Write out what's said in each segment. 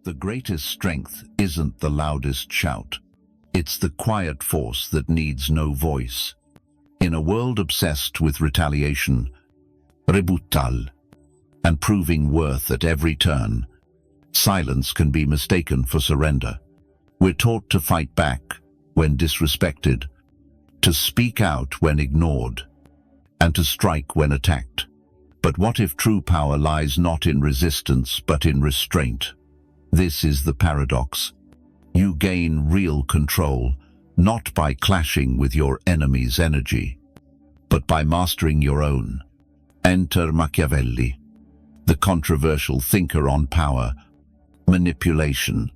The greatest strength isn't the loudest shout. It's the quiet force that needs no voice. In a world obsessed with retaliation, rebuttal, and proving worth at every turn, silence can be mistaken for surrender. We're taught to fight back when disrespected, to speak out when ignored, and to strike when attacked. But what if true power lies not in resistance but in restraint? This is the paradox. You gain real control, not by clashing with your enemy's energy, but by mastering your own. Enter Machiavelli, the controversial thinker on power, manipulation,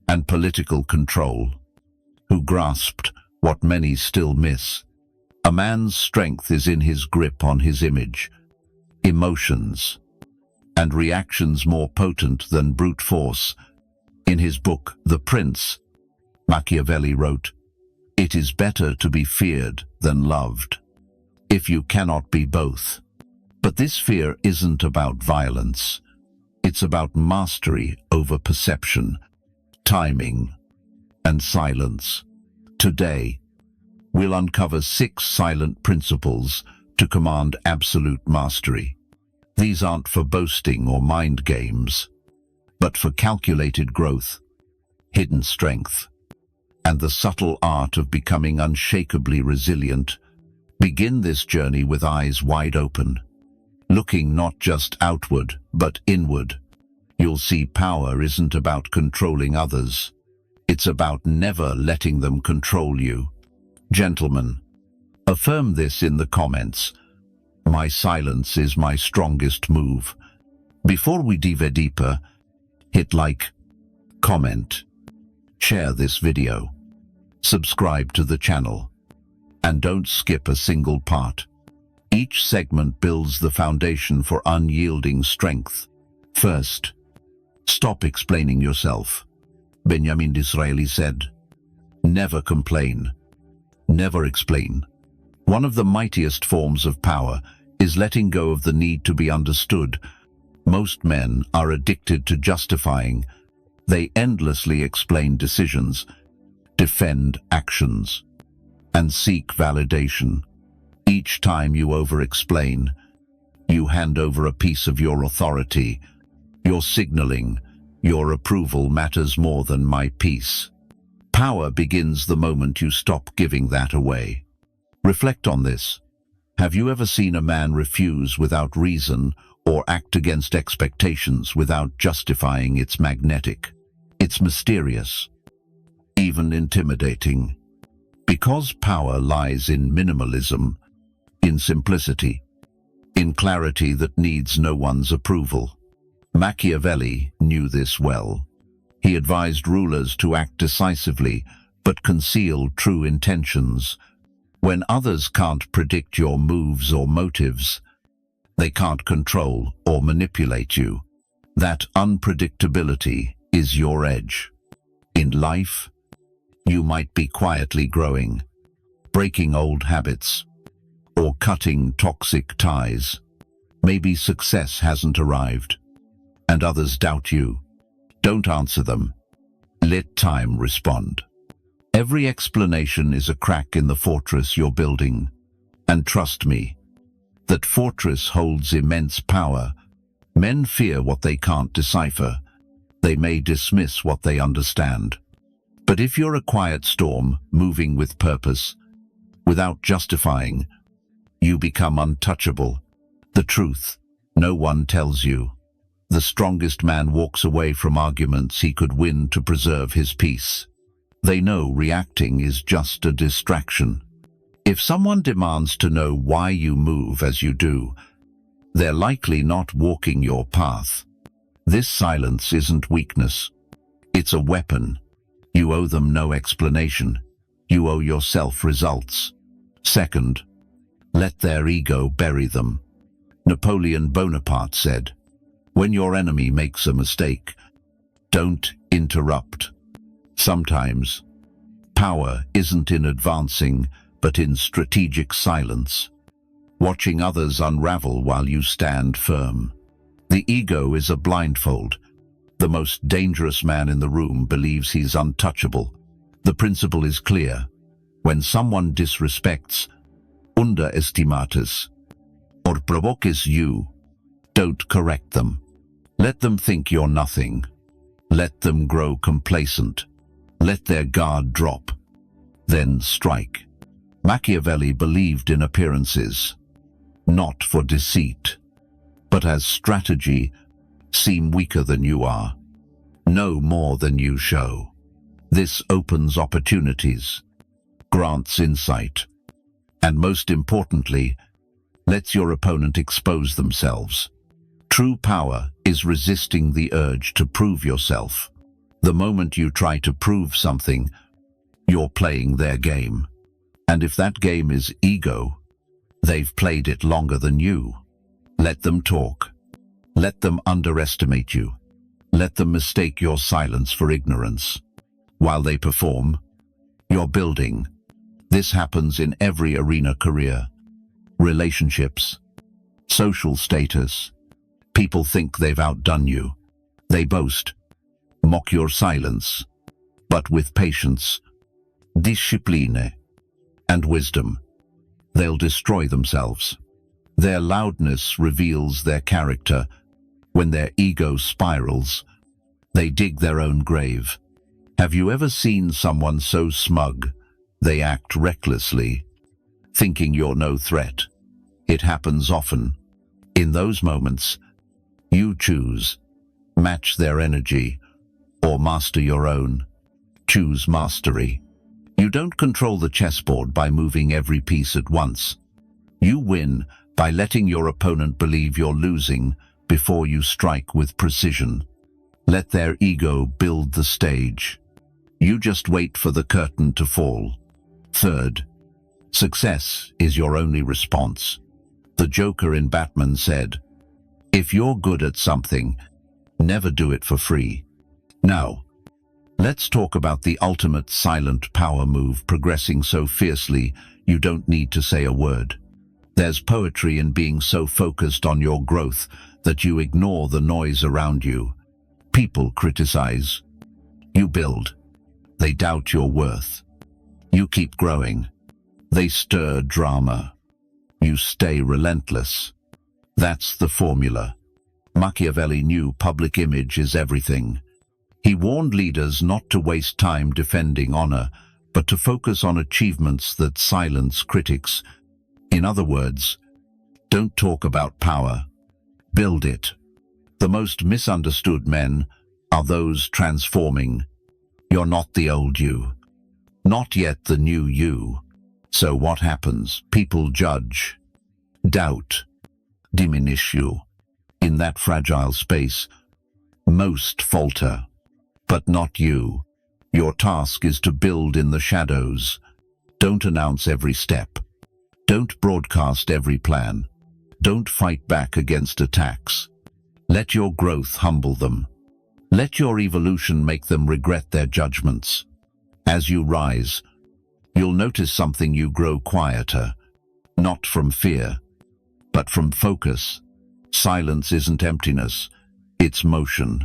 and political control, who grasped what many still miss. A man's strength is in his grip on his image, emotions, and reactions more potent than brute force. In his book, The Prince, Machiavelli wrote, "It is better to be feared than loved, if you cannot be both." But this fear isn't about violence. It's about mastery over perception, timing, and silence. Today, we'll uncover 6 silent principles to command absolute mastery. These aren't for boasting or mind games, but for calculated growth, hidden strength, and the subtle art of becoming unshakably resilient. Begin this journey with eyes wide open, looking not just outward, but inward. You'll see power isn't about controlling others. It's about never letting them control you. Gentlemen, affirm this in the comments. My silence is my strongest move. Before we dive deeper, hit like, comment, share this video, subscribe to the channel, and don't skip a single part. Each segment builds the foundation for unyielding strength. First, stop explaining yourself. Benjamin Disraeli said, "Never complain, never explain." One of the mightiest forms of power is letting go of the need to be understood. Most men are addicted to justifying. They endlessly explain decisions, defend actions, and seek validation. Each time you over-explain, you hand over a piece of your authority. You're signaling, your approval matters more than my peace. Power begins the moment you stop giving that away. Reflect on this. Have you ever seen a man refuse without reason or act against expectations without justifying? It's magnetic. It's mysterious, even intimidating. Because power lies in minimalism, in simplicity, in clarity that needs no one's approval. Machiavelli knew this well. He advised rulers to act decisively, but conceal true intentions. When others can't predict your moves or motives, they can't control or manipulate you. That unpredictability is your edge. In life, you might be quietly growing, breaking old habits, or cutting toxic ties. Maybe success hasn't arrived, and others doubt you. Don't answer them. Let time respond. Every explanation is a crack in the fortress you're building. And trust me, that fortress holds immense power. Men fear what they can't decipher. They may dismiss what they understand. But if you're a quiet storm, moving with purpose, without justifying, you become untouchable. The truth, no one tells you. The strongest man walks away from arguments he could win to preserve his peace. They know reacting is just a distraction. If someone demands to know why you move as you do, they're likely not walking your path. This silence isn't weakness. It's a weapon. You owe them no explanation. You owe yourself results. Second, let their ego bury them. Napoleon Bonaparte said, "When your enemy makes a mistake, don't interrupt." Sometimes, power isn't in advancing, but in strategic silence, watching others unravel while you stand firm. The ego is a blindfold. The most dangerous man in the room believes he's untouchable. The principle is clear. When someone disrespects, underestimates, or provokes you, don't correct them. Let them think you're nothing. Let them grow complacent. Let their guard drop. Then strike. Machiavelli believed in appearances, not for deceit, but as strategy. Seem weaker than you are. Know more than you show. This opens opportunities, grants insight, and most importantly, lets your opponent expose themselves. True power is resisting the urge to prove yourself. The moment you try to prove something, you're playing their game. And if that game is ego, they've played it longer than you. Let them talk. Let them underestimate you. Let them mistake your silence for ignorance. While they perform, you're building. This happens in every arena: career, relationships, social status. People think they've outdone you. They boast, mock your silence. But with patience, discipline, and wisdom, they'll destroy themselves. Their loudness reveals their character. When their ego spirals, they dig their own grave. Have you ever seen someone so smug they act recklessly, thinking you're no threat? It happens often. In those moments, you choose: match their energy or master your own. Choose mastery. You don't control the chessboard by moving every piece at once. You win by letting your opponent believe you're losing before you strike with precision. Let their ego build the stage. You just wait for the curtain to fall. Third, success is your only response. The Joker in Batman said, "If you're good at something, never do it for free." Now, let's talk about the ultimate silent power move, progressing so fiercely you don't need to say a word. There's poetry in being so focused on your growth that you ignore the noise around you. People criticize. You build. They doubt your worth. You keep growing. They stir drama. You stay relentless. That's the formula. Machiavelli knew public image is everything. He warned leaders not to waste time defending honor, but to focus on achievements that silence critics. In other words, don't talk about power. Build it. The most misunderstood men are those transforming. You're not the old you. Not yet the new you. So what happens? People judge, doubt, diminish you. In that fragile space, most falter. But not you. Your task is to build in the shadows. Don't announce every step. Don't broadcast every plan. Don't fight back against attacks. Let your growth humble them. Let your evolution make them regret their judgments. As you rise, you'll notice something: you grow quieter, not from fear, but from focus. Silence isn't emptiness, it's motion.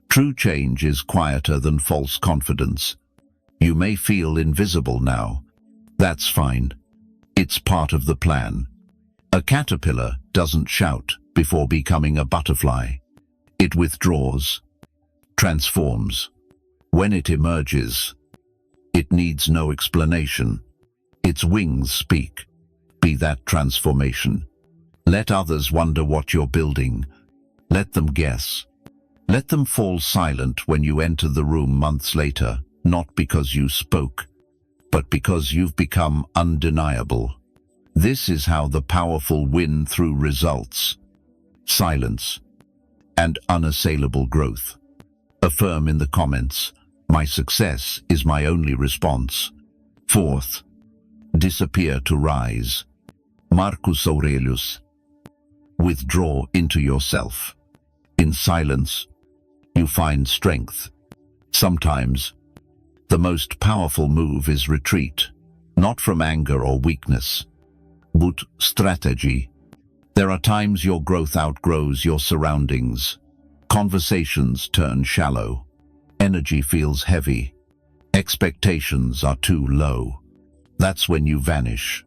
True change is quieter than false confidence. You may feel invisible now. That's fine. It's part of the plan. A caterpillar doesn't shout before becoming a butterfly. It withdraws, transforms. When it emerges, it needs no explanation. Its wings speak. Be that transformation. Let others wonder what you're building. Let them guess. Let them fall silent when you enter the room months later, not because you spoke, but because you've become undeniable. This is how the powerful win through results, silence, and unassailable growth. Affirm in the comments, "My success is my only response." Fourth, disappear to rise. Marcus Aurelius. Withdraw into yourself. In silence, you find strength. Sometimes, the most powerful move is retreat, not from anger or weakness, but strategy. There are times your growth outgrows your surroundings. Conversations turn shallow. Energy feels heavy. Expectations are too low. That's when you vanish.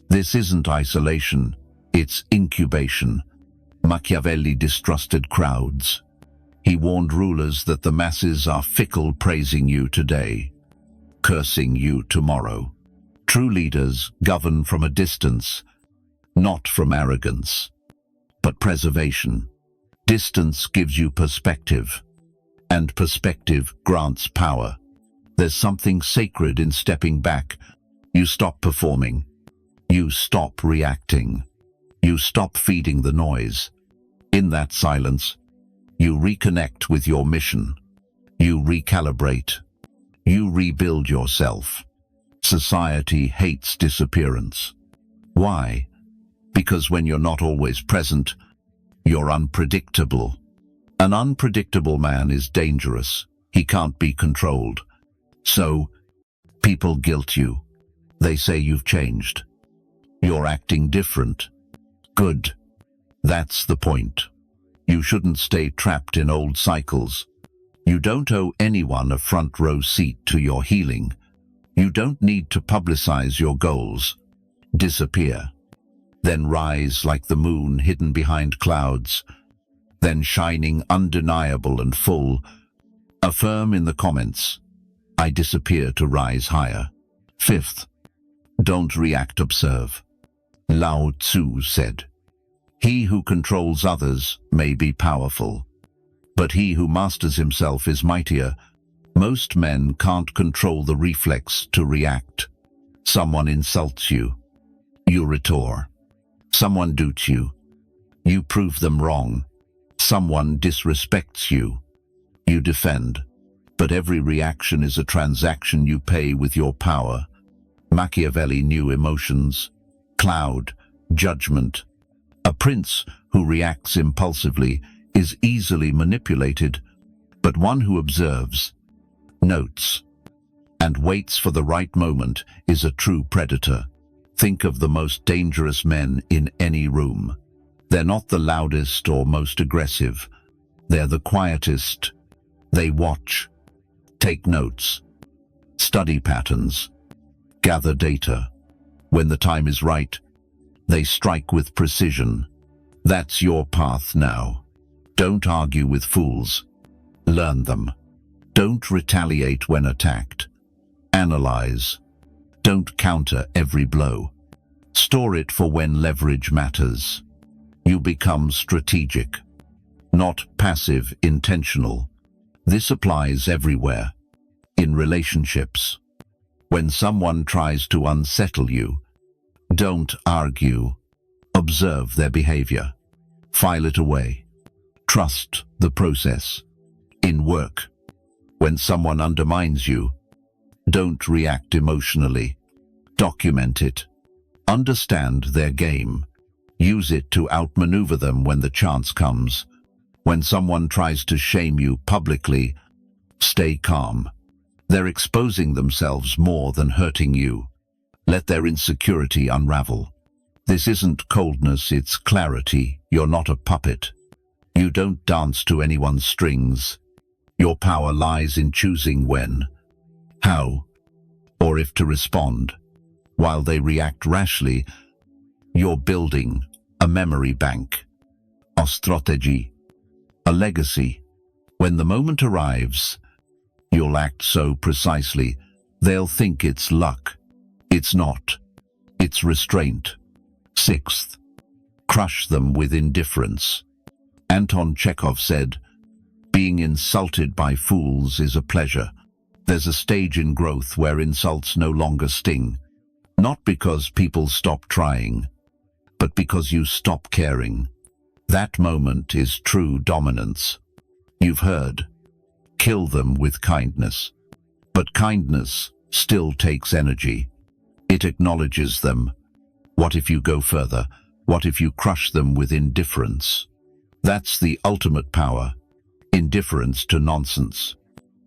This isn't isolation, it's incubation. Machiavelli distrusted crowds. He warned rulers that the masses are fickle, praising you today, cursing you tomorrow. True leaders govern from a distance, not from arrogance, but preservation. Distance gives you perspective, and perspective grants power. There's something sacred in stepping back. You stop performing. You stop reacting. You stop feeding the noise. In that silence, you reconnect with your mission. You recalibrate. You rebuild yourself. Society hates disappearance. Why? Because when you're not always present, you're unpredictable. An unpredictable man is dangerous. He can't be controlled. So, people guilt you. They say you've changed. You're acting different. Good. That's the point. You shouldn't stay trapped in old cycles. You don't owe anyone a front row seat to your healing. You don't need to publicize your goals. Disappear. Then rise like the moon hidden behind clouds. Then shining undeniable and full. Affirm in the comments, I disappear to rise higher. Fifth, don't react, observe. Lao Tzu said, he who controls others may be powerful, but he who masters himself is mightier. Most men can't control the reflex to react. Someone insults you. You retort. Someone dupes you. You prove them wrong. Someone disrespects you. You defend. But every reaction is a transaction you pay with your power. Machiavelli knew emotions, cloud, judgment. A prince who reacts impulsively is easily manipulated, but one who observes, notes, and waits for the right moment is a true predator. Think of the most dangerous men in any room. They're not the loudest or most aggressive. They're the quietest. They watch, take notes, study patterns, gather data. When the time is right, they strike with precision. That's your path now. Don't argue with fools. Learn them. Don't retaliate when attacked. Analyze. Don't counter every blow. Store it for when leverage matters. You become strategic, not passive, intentional. This applies everywhere. In relationships. When someone tries to unsettle you, don't argue. Observe their behavior. File it away. Trust the process. In work, when someone undermines you, don't react emotionally. Document it. Understand their game. Use it to outmaneuver them when the chance comes. When someone tries to shame you publicly, stay calm. They're exposing themselves more than hurting you. Let their insecurity unravel. This isn't coldness, it's clarity. You're not a puppet. You don't dance to anyone's strings. Your power lies in choosing when, how, or if to respond. While they react rashly, you're building a memory bank, a strategy, a legacy. When the moment arrives, you'll act so precisely, they'll think it's luck. It's not. It's restraint. Sixth, crush them with indifference. Anton Chekhov said, being insulted by fools is a pleasure. There's a stage in growth where insults no longer sting. Not because people stop trying, but because you stop caring. That moment is true dominance. You've heard, kill them with kindness. But kindness still takes energy. It acknowledges them. What if you go further? What if you crush them with indifference? That's the ultimate power. Indifference to nonsense.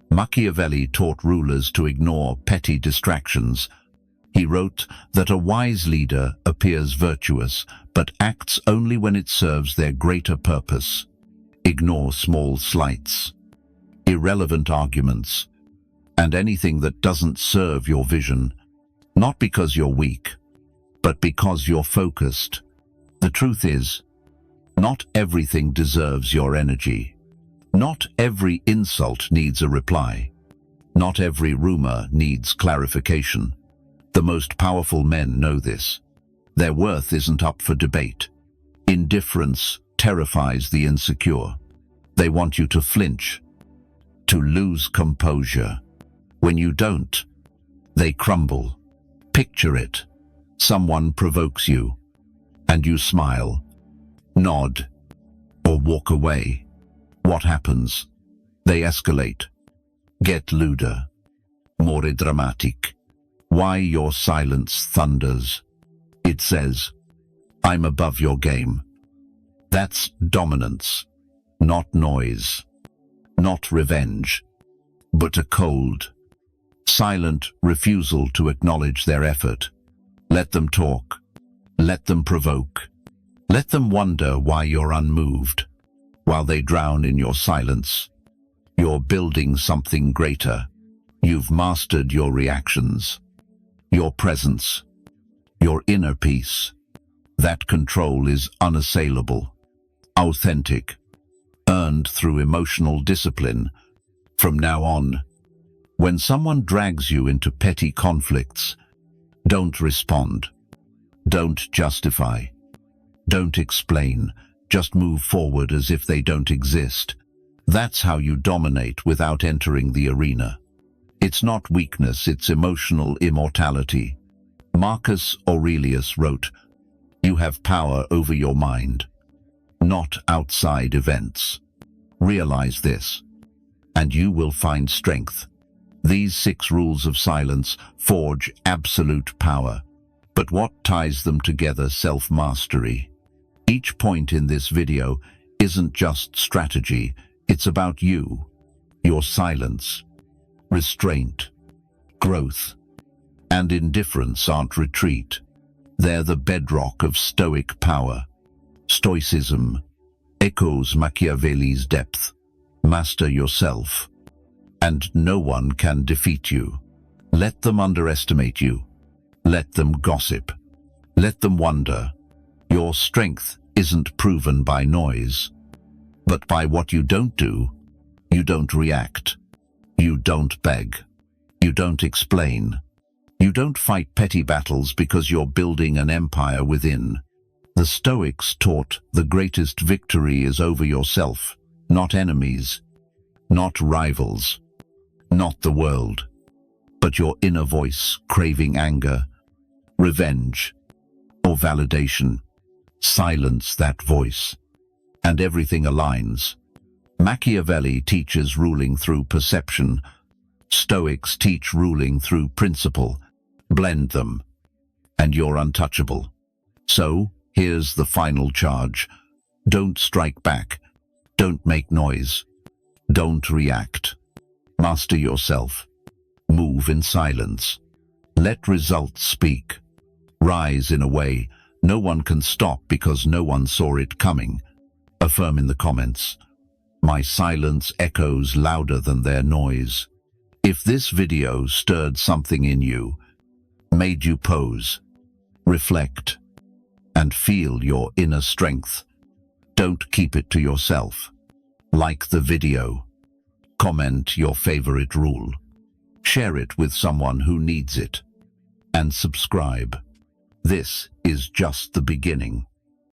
Machiavelli taught rulers to ignore petty distractions. He wrote that a wise leader appears virtuous, but acts only when it serves their greater purpose. Ignore small slights, irrelevant arguments, and anything that doesn't serve your vision, not because you're weak, but because you're focused. The truth is, not everything deserves your energy. Not every insult needs a reply. Not every rumor needs clarification. The most powerful men know this. Their worth isn't up for debate. Indifference terrifies the insecure. They want you to flinch, to lose composure. When you don't, they crumble. Picture it. Someone provokes you, and you smile, nod, or walk away. What happens? They escalate, get lewder, more dramatic. Why your silence thunders? It says, I'm above your game. That's dominance, not noise, not revenge, but a cold, silent refusal to acknowledge their effort. Let them talk. Let them provoke. Let them wonder why you're unmoved. While they drown in your silence, you're building something greater. You've mastered your reactions, your presence, your inner peace. That control is unassailable, authentic, earned through emotional discipline. From now on, when someone drags you into petty conflicts, don't respond. Don't justify. Don't explain. Just move forward as if they don't exist. That's how you dominate without entering the arena. It's not weakness, it's emotional immortality. Marcus Aurelius wrote, "You have power over your mind, not outside events." Realize this, and you will find strength. These 6 rules of silence forge absolute power. But what ties them together? Self-mastery. Each point in this video isn't just strategy, it's about you, your silence, restraint, growth, and indifference aren't retreat. They're the bedrock of Stoic power. Stoicism echoes Machiavelli's depth. Master yourself, and no one can defeat you. Let them underestimate you. Let them gossip. Let them wonder. Your strength isn't proven by noise, but by what you don't do. You don't react. You don't beg. You don't explain. You don't fight petty battles because you're building an empire within. The Stoics taught the greatest victory is over yourself, not enemies, not rivals, not the world, but your inner voice craving anger, revenge, or validation. Silence that voice, and everything aligns. Machiavelli teaches ruling through perception. Stoics teach ruling through principle. Blend them, and you're untouchable. So, here's the final charge. Don't strike back. Don't make noise. Don't react. Master yourself. Move in silence. Let results speak. Rise in a way no one can stop because no one saw it coming. Affirm in the comments. My silence echoes louder than their noise. If this video stirred something in you, made you pause, reflect, and feel your inner strength, don't keep it to yourself. Like the video. Comment your favorite rule. Share it with someone who needs it. And subscribe. This is just the beginning.